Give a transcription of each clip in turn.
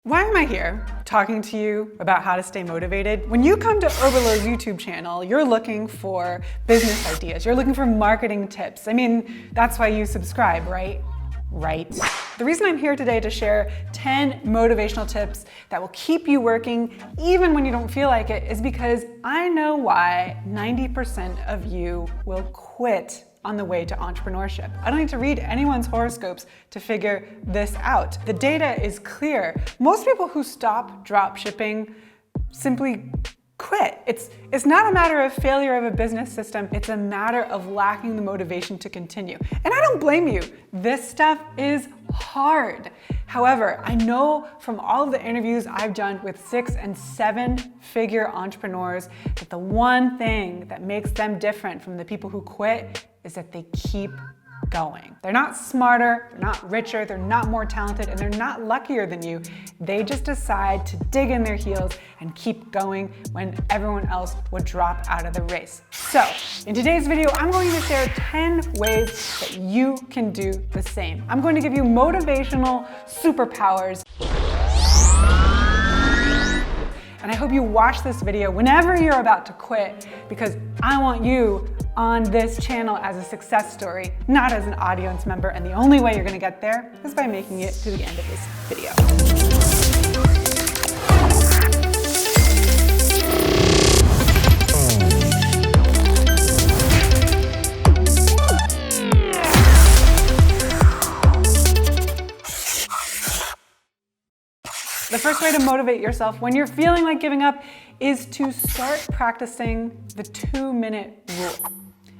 Why am I here talking to you about how to stay motivated? When you come to Oberlo's YouTube channel, you're looking for business ideas. You're looking for marketing tips. I mean, that's why you subscribe, right? Right. The reason I'm here today to share 10 motivational tips that will keep you working even when you don't feel like it is because I know why 90% of you will quit on the way to entrepreneurship. I don't need to read anyone's horoscopes to figure this out. The data is clear. Most people who stop dropshipping simply quit. It's not a matter of failure of a business system, it's a matter of lacking the motivation to continue. And I don't blame you. This stuff is hard. However, I know from all of the interviews I've done with 6- and 7-figure entrepreneurs that the one thing that makes them different from the people who quit is that they keep going. They're not smarter, they're not richer, they're not more talented, and they're not luckier than you. They just decide to dig in their heels and keep going when everyone else would drop out of the race. So, in today's video, I'm going to share 10 ways that you can do the same. I'm going to give you motivational superpowers. And I hope you watch this video whenever you're about to quit because I want you on this channel as a success story, not as an audience member. And the only way you're gonna get there is by making it to the end of this video. The first way to motivate yourself when you're feeling like giving up is to start practicing the 2-minute rule.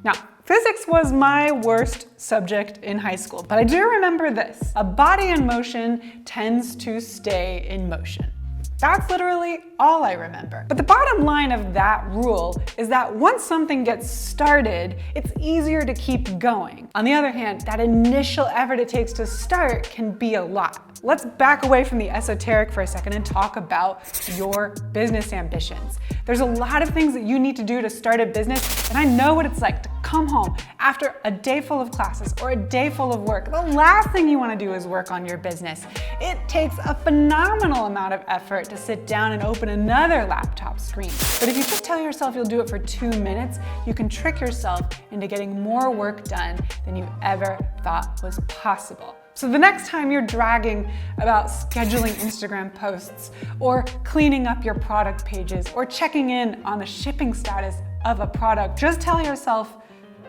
Now, physics was my worst subject in high school, but I do remember this. A body in motion tends to stay in motion. That's literally all I remember. But the bottom line of that rule is that once something gets started, it's easier to keep going. On the other hand, that initial effort it takes to start can be a lot. Let's back away from the esoteric for a second and talk about your business ambitions. There's a lot of things that you need to do to start a business, and I know what it's like to come home after a day full of classes or a day full of work. The last thing you want to do is work on your business. It takes a phenomenal amount of effort to sit down and open another laptop screen. But if you just tell yourself you'll do it for 2 minutes, you can trick yourself into getting more work done than you ever thought was possible. So the next time you're dragging about scheduling Instagram posts or cleaning up your product pages or checking in on the shipping status of a product, just tell yourself,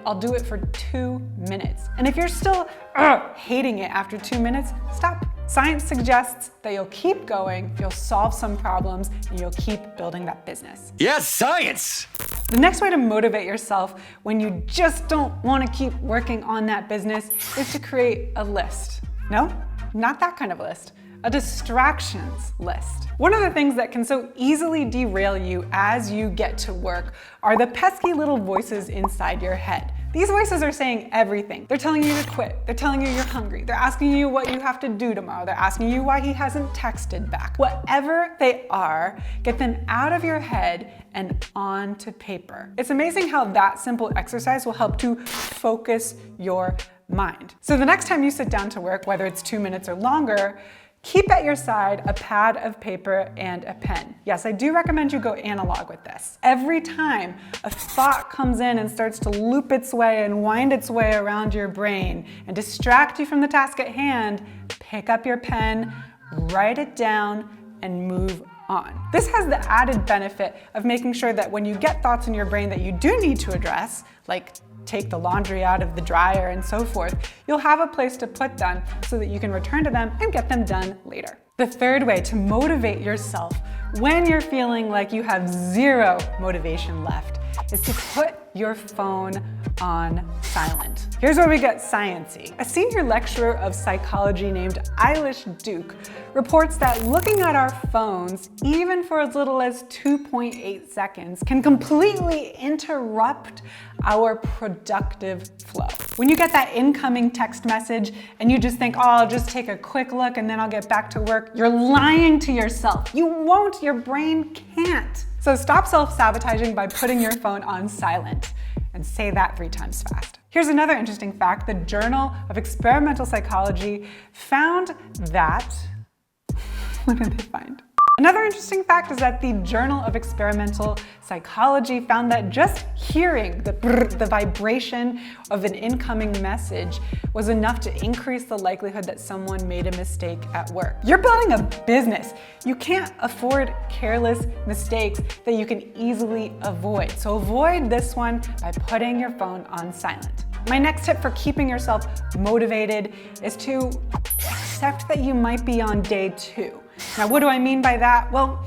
I'll do it for 2 minutes. And if you're still hating it after 2 minutes, stop. Science suggests that you'll keep going, you'll solve some problems, and you'll keep building that business. Yes, science! The next way to motivate yourself when you just don't want to keep working on that business is to create a list. No, not that kind of list. A distractions list. One of the things that can so easily derail you as you get to work are the pesky little voices inside your head. These voices are saying everything. They're telling you to quit. They're telling you you're hungry. They're asking you what you have to do tomorrow. They're asking you why he hasn't texted back. Whatever they are, get them out of your head and onto paper. It's amazing how that simple exercise will help to focus your mind. So the next time you sit down to work, whether it's 2 minutes or longer, keep at your side a pad of paper and a pen. Yes, I do recommend you go analog with this. Every time a thought comes in and starts to loop its way and wind its way around your brain and distract you from the task at hand, pick up your pen, write it down, and move on. This has the added benefit of making sure that when you get thoughts in your brain that you do need to address, like take the laundry out of the dryer and so forth, you'll have a place to put them so that you can return to them and get them done later. The third way to motivate yourself when you're feeling like you have zero motivation left is to put your phone on silent. Here's where we get sciencey. A senior lecturer of psychology named Eilish Duke reports that looking at our phones, even for as little as 2.8 seconds, can completely interrupt our productive flow. When you get that incoming text message and you just think, oh, I'll just take a quick look and then I'll get back to work, you're lying to yourself. You won't, your brain can't. So stop self-sabotaging by putting your phone on silent and say that 3 times fast. Here's another interesting fact. The Journal of Experimental Psychology found that What did they find? Another interesting fact is that the Journal of Experimental Psychology found that just hearing the vibration of an incoming message was enough to increase the likelihood that someone made a mistake at work. You're building a business. You can't afford careless mistakes that you can easily avoid. So avoid this one by putting your phone on silent. My next tip for keeping yourself motivated is to accept that you might be on day 2. Now, what do I mean by that? Well,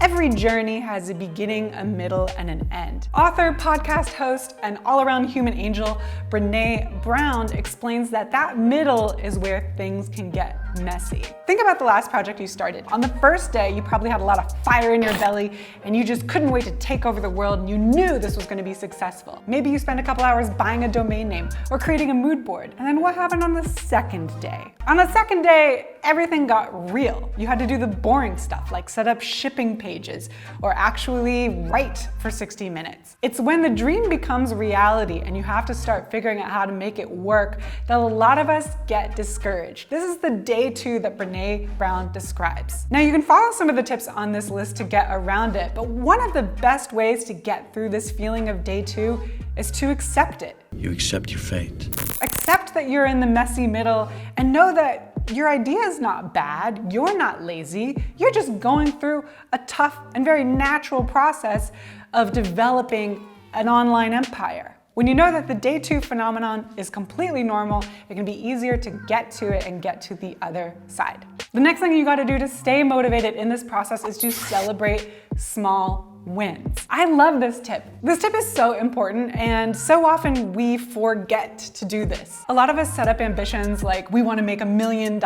every journey has a beginning, a middle, and an end. Author, podcast host, and all-around human angel, Brené Brown explains that that middle is where things can get messy. Think about the last project you started. On the first day, you probably had a lot of fire in your belly and you just couldn't wait to take over the world and you knew this was going to be successful. Maybe you spent a couple hours buying a domain name or creating a mood board. And then what happened on the second day? On the second day, everything got real. You had to do the boring stuff like set up shipping pages or actually write for 60 minutes. It's when the dream becomes reality and you have to start figuring out how to make it work that a lot of us get discouraged. This is the day 2 that Brené Brown describes. Now you can follow some of the tips on this list to get around it, but one of the best ways to get through this feeling of day 2 is to accept it. You accept your fate. Accept that you're in the messy middle and know that your idea is not bad, you're not lazy, you're just going through a tough and very natural process of developing an online empire. When you know that the day 2 phenomenon is completely normal, it can be easier to get to it and get to the other side. The next thing you gotta do to stay motivated in this process is to celebrate small wins. I love this tip. This tip is so important and so often we forget to do this. A lot of us set up ambitions like we want to make $1 million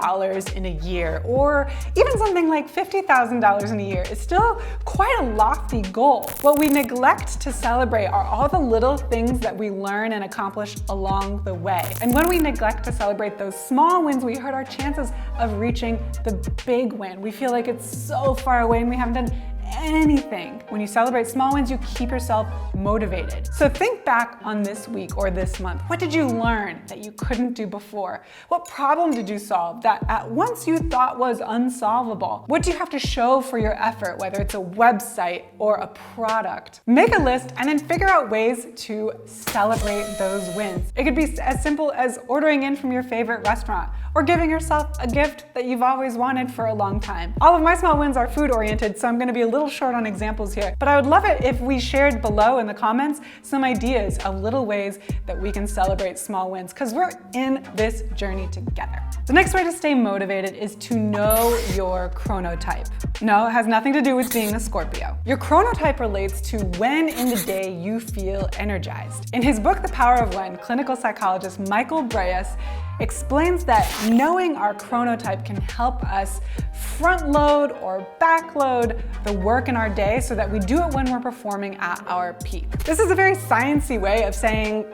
in a year, or even something like $50,000 in a year is still quite a lofty goal. What we neglect to celebrate are all the little things that we learn and accomplish along the way. And when we neglect to celebrate those small wins, we hurt our chances of reaching the big win. We feel like it's so far away and we haven't done anything. When you celebrate small wins, you keep yourself motivated. So think back on this week or this month. What did you learn that you couldn't do before? What problem did you solve that at once you thought was unsolvable? What do you have to show for your effort, whether it's a website or a product? Make a list and then figure out ways to celebrate those wins. It could be as simple as ordering in from your favorite restaurant or giving yourself a gift that you've always wanted for a long time. All of my small wins are food oriented, so I'm gonna be a little short on examples here, but I would love it if we shared below in the comments some ideas of little ways that we can celebrate small wins, because we're in this journey together. The next way to stay motivated is to know your chronotype. No, it has nothing to do with being a Scorpio. Your chronotype relates to when in the day you feel energized. In his book, The Power of When, clinical psychologist Michael Breus explains that knowing our chronotype can help us front load or back load the work in our day so that we do it when we're performing at our peak. This is a very sciencey way of saying,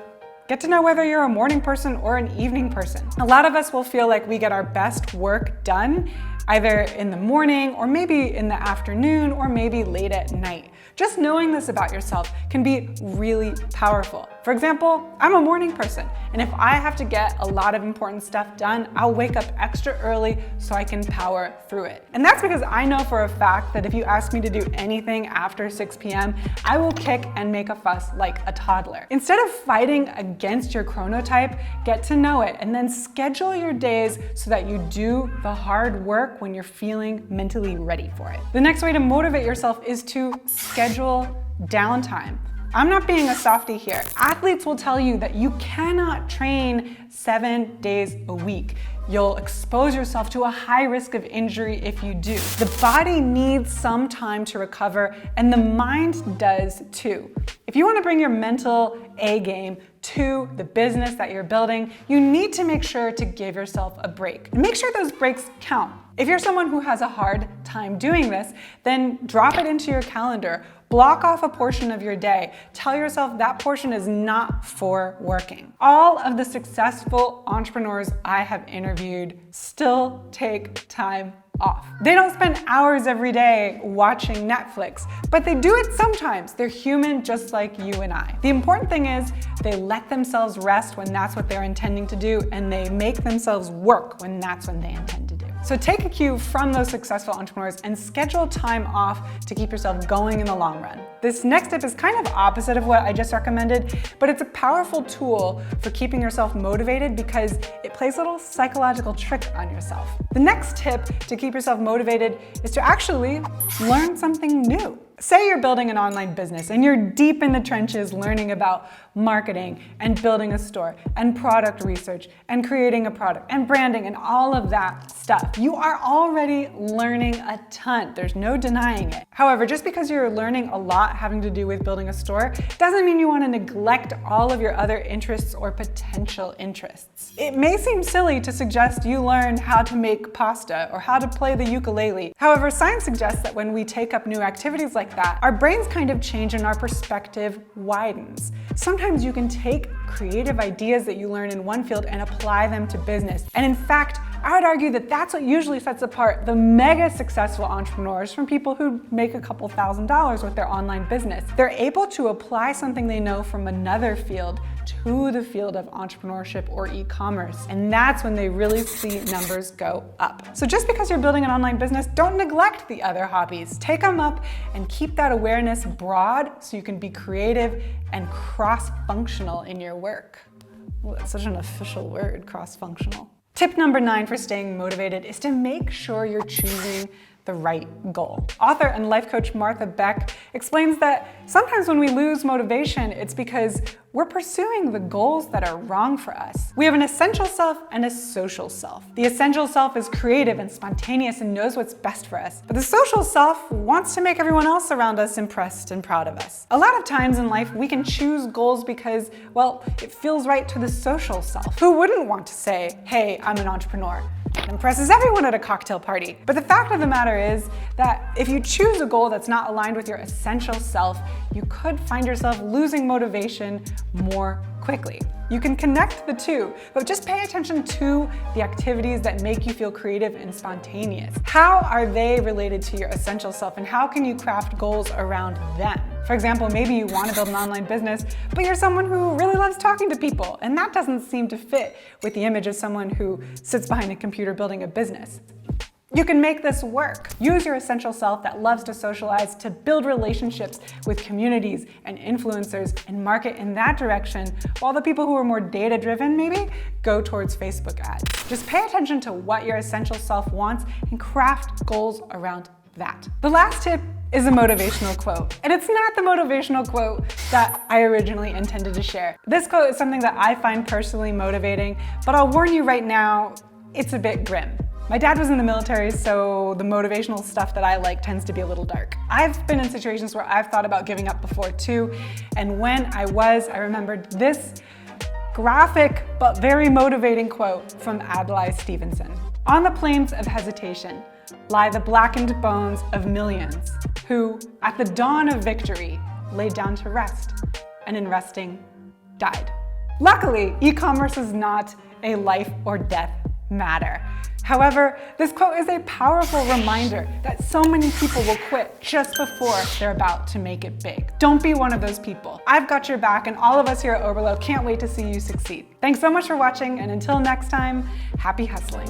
get to know whether you're a morning person or an evening person. A lot of us will feel like we get our best work done either in the morning or maybe in the afternoon or maybe late at night. Just knowing this about yourself can be really powerful. For example, I'm a morning person, and if I have to get a lot of important stuff done, I'll wake up extra early so I can power through it. And that's because I know for a fact that if you ask me to do anything after 6 p.m., I will kick and make a fuss like a toddler. Instead of fighting against your chronotype, get to know it and then schedule your days so that you do the hard work when you're feeling mentally ready for it. The next way to motivate yourself is to schedule downtime. I'm not being a softie here. Athletes will tell you that you cannot train 7 days a week. You'll expose yourself to a high risk of injury if you do. The body needs some time to recover, and the mind does too. If you want to bring your mental A game to the business that you're building, you need to make sure to give yourself a break. And make sure those breaks count. If you're someone who has a hard time doing this, then drop it into your calendar. Block off a portion of your day. Tell yourself that portion is not for working. All of the successful entrepreneurs I have interviewed still take time off. They don't spend hours every day watching Netflix, but they do it sometimes. They're human just like you and I. The important thing is they let themselves rest when that's what they're intending to do, and they make themselves work when that's when they intend to do. So take a cue from those successful entrepreneurs and schedule time off to keep yourself going in the long run. This next tip is kind of opposite of what I just recommended, but it's a powerful tool for keeping yourself motivated because it plays a little psychological trick on yourself. The next tip to keep yourself motivated is to actually learn something new. Say you're building an online business and you're deep in the trenches learning about marketing and building a store and product research and creating a product and branding and all of that stuff. You are already learning a ton. There's no denying it. However, just because you're learning a lot having to do with building a store doesn't mean you want to neglect all of your other interests or potential interests. It may seem silly to suggest you learn how to make pasta or how to play the ukulele. However, science suggests that when we take up new activities like that, our brains kind of change and our perspective widens. Sometimes you can take creative ideas that you learn in one field and apply them to business. And in fact, I would argue that that's what usually sets apart the mega successful entrepreneurs from people who make a couple $1,000s with their online business. They're able to apply something they know from another field to the field of entrepreneurship or e-commerce. And that's when they really see numbers go up. So just because you're building an online business, don't neglect the other hobbies. Take them up and keep that awareness broad so you can be creative and cross-functional in your work. Well, that's such an official word, cross-functional. Tip number 9 for staying motivated is to make sure you're choosing the right goal. Author and life coach Martha Beck explains that sometimes when we lose motivation, it's because we're pursuing the goals that are wrong for us. We have an essential self and a social self. The essential self is creative and spontaneous and knows what's best for us. But the social self wants to make everyone else around us impressed and proud of us. A lot of times in life, we can choose goals because, well, it feels right to the social self. Who wouldn't want to say, hey, I'm an entrepreneur? It impresses everyone at a cocktail party. But the fact of the matter is that if you choose a goal that's not aligned with your essential self, you could find yourself losing motivation more quickly. You can connect the two, but just pay attention to the activities that make you feel creative and spontaneous. How are they related to your essential self, and how can you craft goals around them? For example, maybe you want to build an online business, but you're someone who really loves talking to people, and that doesn't seem to fit with the image of someone who sits behind a computer building a business. You can make this work. Use your essential self that loves to socialize to build relationships with communities and influencers and market in that direction, while the people who are more data-driven maybe go towards Facebook ads. Just pay attention to what your essential self wants and craft goals around that. The last tip is a motivational quote. And it's not the motivational quote that I originally intended to share. This quote is something that I find personally motivating, but I'll warn you right now, it's a bit grim. My dad was in the military, so the motivational stuff that I like tends to be a little dark. I've been in situations where I've thought about giving up before too, and when I remembered this graphic but very motivating quote from Adlai Stevenson. On the plains of hesitation lie the blackened bones of millions who, at the dawn of victory, laid down to rest, and in resting, died. Luckily, e-commerce is not a life or death matter. However, this quote is a powerful reminder that so many people will quit just before they're about to make it big. Don't be one of those people. I've got your back, and all of us here at Oberlo can't wait to see you succeed. Thanks so much for watching, and until next time, happy hustling.